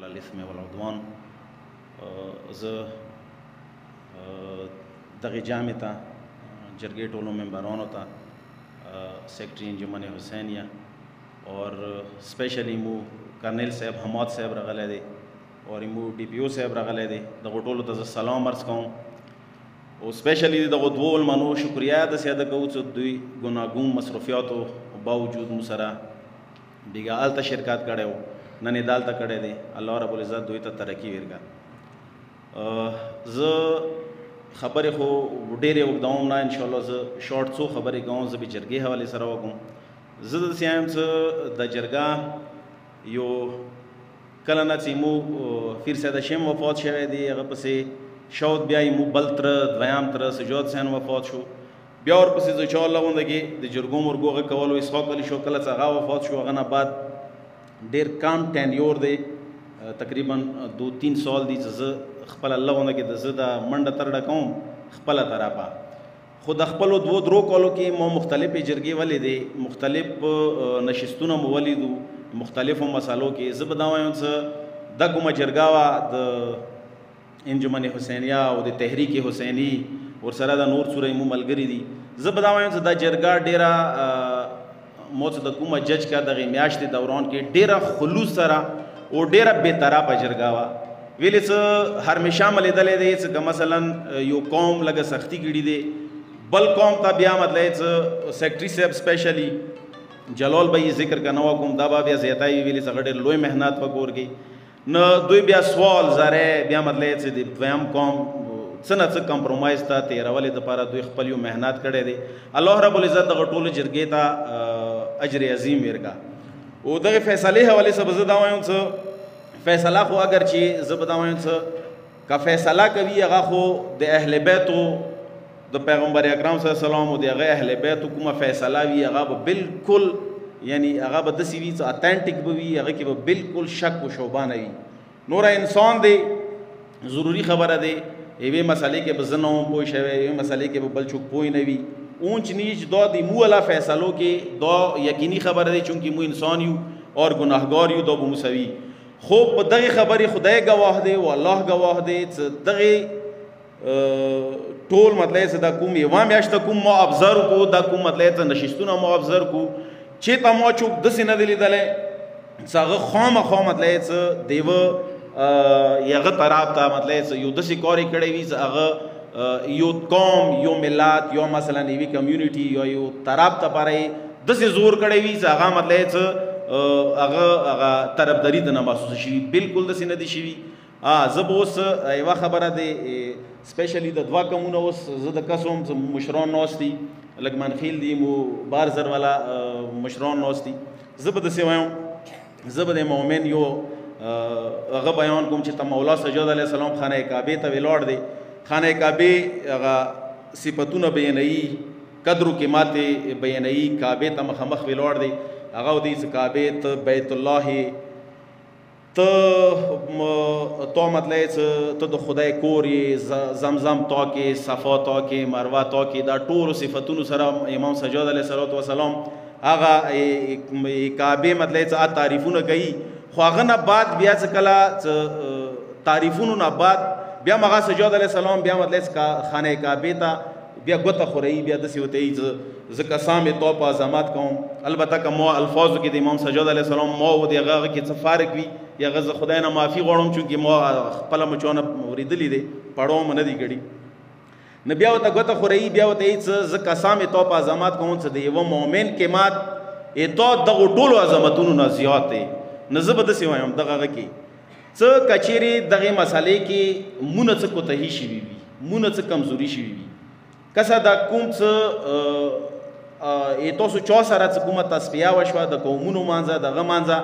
على الإثم والعدوان. زه دغه جامع ته جرګې ټولو ممبرانو ته سیکرټری انجمن حسینیه اور سپیشلی مو کرنیل صاحب حماد صاحب راغلی دی اور مو ډي پي او صاحب راغلی دی دغه ټولو ته زه سلام عرض کوم او سپیشلی دغه دوو علمانو شکریه داسې ادا کوو چې دوی ګناګون مصروفیاتو باوجود مو سره بیګا هلته شرکت کړی و نن یې دلته کړی دی الله رب العزت دوی ته ترقي ورکړه. زه خبرې خو ډېرې اوږدوم نه انشاءالله زه شارټ څو خبرې کوم زه به جرګې حوالې سره وکړم. زه داسې یم چې د جرګه یو کله نه چې مو پیر سید هاشم وفات شوی دی هغه پسې شود بیا یې مو بل تره دویم تره سجاد حسین وفات شو بیا ورپسې زه چې الله غونده کې د جرګو مرګو هغه کولو اسحاق علي شو کله چې هغه وفات شو هغه نه بعد ډېر کم ټینیور دی تقریبا 2-3 سال دي چې زه خپل الله غونده کې د زه د منډه ترډه کوم خپله طرفه خو د خپلو 2-3 کالو کې مو مختلفې جرګې ولیدې مختلف نشستونه مو ولیدو مختلفو مسالو کې زه به دا وایم چې دا کومه جرګه وه د انجمن حسینیه او د تحریک حسیني ورسره د نور څوره مو ملګري دي زه به دا وایم چې دا جرګه ډېره مو چې د کومه جج کا دغې میاشتې دوران کې ډېره خلوص سره او ډېره بېطرفه جرګه وه ویلې څه همیشه مې لیدلی دی چې که مثلا یو قوم لږه سختي کړي دی بل قوم ته بیا مطلب چې سیکرټري صاحب سپیشلی جلال به یې ذکر که نه وکړم دا به بیا زیاتی ویلې چې هغه ډېر لوی محنت په کور کې نه دوی بیا سوال زری بیا مطلب چې د دویم قوم څه نه څه کمپرومایز ته تېرولې دپاره دوی خپل یو محنت کړی دی الله رب العزت دغه ټولو جرګې ته اجر عظیم ورکړه او دغه فیصلې حوالې سره به زه دا وایم چې فیصله خو اگر چې زه به دا وایم چې که فیصله کوي هغه خو د اهل بیتو د پیغمبر اکرم صلی الله علیه وسلم او د هغه اهل بیتو کومه فیصله وي هغه به بالکل یعنی هغه به داسې وي چې اتنټیک به وي هغه کې به بالکل شک و شوبه نه وي نوره انسان دی ضروري خبره دی یوې مسلې کې به زه نه وم پوه شوی یوې مسلې کې به بل څوک پوه نه وي اونچ نیچ دا د مو والا فیصلو کې دا یقیني خبره دی چونکې مو انسان یو اور ګناهګار یو دا به مو سوي خو په دغې خبرې خدای ګواه دی او الله ګواه دی چې دغې ټول مطلب چې دا کوم یوه میاشته کوم ما ابزر کو دا کوم مطلب چې نشستونه ما ابزر کو چېرته ما څوک داسې نه دی لیدلی چې هغه خامخا مطلب چې د یوه هغه طرف ته مطلب چې یو داسې کار یې کړی وي چې هغه یو قوم یو ملت یا مثلا یوې کمیونټي یا یو طرف ته پاره یې داسې زور کړی وي چې هغه مطلب چې هغه طرفداري ته نه محسوسه شوي بالکل داسې نه دي شوي زه به اوس یوه خبره دی سپیشلی د 2 کمونه اوس زه د کس وم چې مشران ناست دي لږ منخیل دي مو بارزر والا مشران ناست دي زه به داسې وایم زه به د مؤمن یو هغه بیان کوم چې ته مولا سجاد علیه السلام خانه کعبې ته ولاړ دی خانه کعبې هغه صفتونه بیانوي قدر و قیماتې بیانوي کعبې ته مخامخ ولاړ دی هغه ودی چې کعبې ته بیت الله ته مطلب ته د خدای کور یې زمزم تا کې صفا تا کې مروه تا کې دا ټولو صفتونو سره امام سجاد علیه السلام هغه کعبې مطلب چې تعریفونه کوي خو هغه نه بعد بیا چې کله تعریفونو نه بعد بیا هغه سجاد علیه السلام بیا مطلب خانه کعبې ته بیا ګوته خورئ بیا داسې ورته وایي زه قسم تو په عظمت کوم البته که ما الفاظو کې د امام سجاد علیه السلام ما و د هغه کې څه فارق وي یا هغه زه خدای نه معافي غواړم چونکې ما خپله مچونه اورېدلي دی پړو مه نه دي کړي نه بیا ورته ګوته خورئ بیا ورته وایي زه قسم تو په عظمت کوم چې د یوه مؤمن قیمت تا دغو ټولو عظمتونو نه زیات دی نه زه به داسې وایم دغه هغه کې څه که چیرې دغې مسالې کې مونه څه کوتهي شوي وي مونه څه کمزوري شوي وي کسه دا کوم څه تاسو چا سره څه کومه تصفیه وشوه د قومونو منځه دغه منځه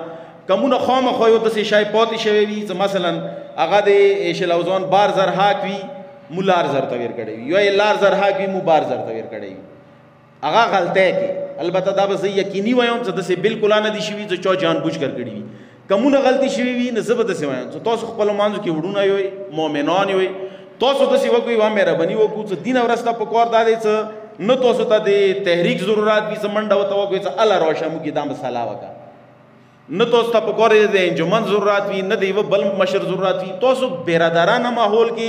کمونه خامخا یو داسې شی پاتې شوی وي چې مثلا هغه د شلوزان بار زر حاک وي مو لار زر ته ویر کړی وي یا یې لار زر حاک وي مو بار زر ته ویر کړی وي هغه غلطی کې البته دا به زه یقیني وایم چې داسې بالکل نه دي شوي چې چا جان بوجھ کر کړي وي کمونه غلطي شوي وي نه زه به داسې وایم چې تاسو خپلو منځو کې وړونه یوئ مؤمنان یوئ تاسو داسې وکړئ وه مهرباني وکړو چې دین ورځ ته پکار دا دی چې نه تاسو ته د تحریک ضرورت وي چې منډه ورته وکړئ چې الله راشه موږ یې دا مسله وکړه न तो पकौड़े दे अंजुमन ज़रूरत हुई न दे बल मशर ज़रूरत हुई तो सो बेरादाराना माहौल की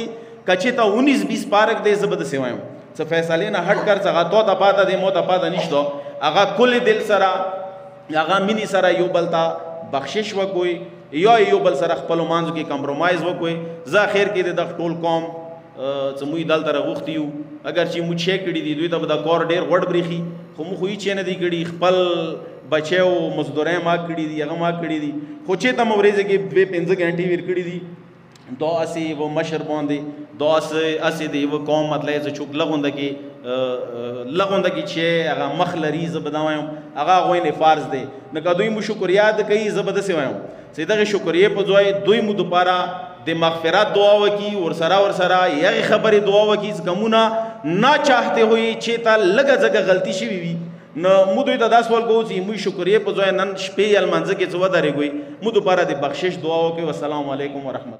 कचिता 19-20 पार्क दे जबद सेवाएं स फैसले ना हट कर सगा तो तपाता दे मो तपाता निश्तो आगा कुल दिल सरा आगा मिनी सरा यो बलता बख्शिश व कोई यो बल सरा खपलो मांजो की कंप्रोमाइज व कोई जा खैर के दे द टोल कॉम मुई दल तर गुख्तियू अगर ची मुझे कड़ी दी दुई तब द कौर डेर वड ब्रीखी खो मु हुई चेन दी कड़ी खपल बचे मजदूरें माग कड़ी दी अगर माग कड़ी दी खोचे तम वरेजे के बे 5 घंटे वीर कड़ी दी दो असी वो मशर बोंदे दो असी दे वो कौम मतलब चुक लगोंदा की छे अगर मखलरी जबदावायो अगर गोइन फार्ज दे न कदुई मु शुक्रिया द कई जबद से वायो सीधा के शुक्रिया पजोय दुई मु दोबारा दे मगफिरत दुआ वकी और सरा यह खबर दुआ वकी गमुना ना चाहते हुए चेता लगा जगह गलती शी भी न मुदो दास वाल को मुझ शुक्रिया पजोय नन स्पे अलमंज के चुवा दरे गई मु दोबारा दे बख्शिश दुआ वकी वस्सलाम वालेकुम व रहमत।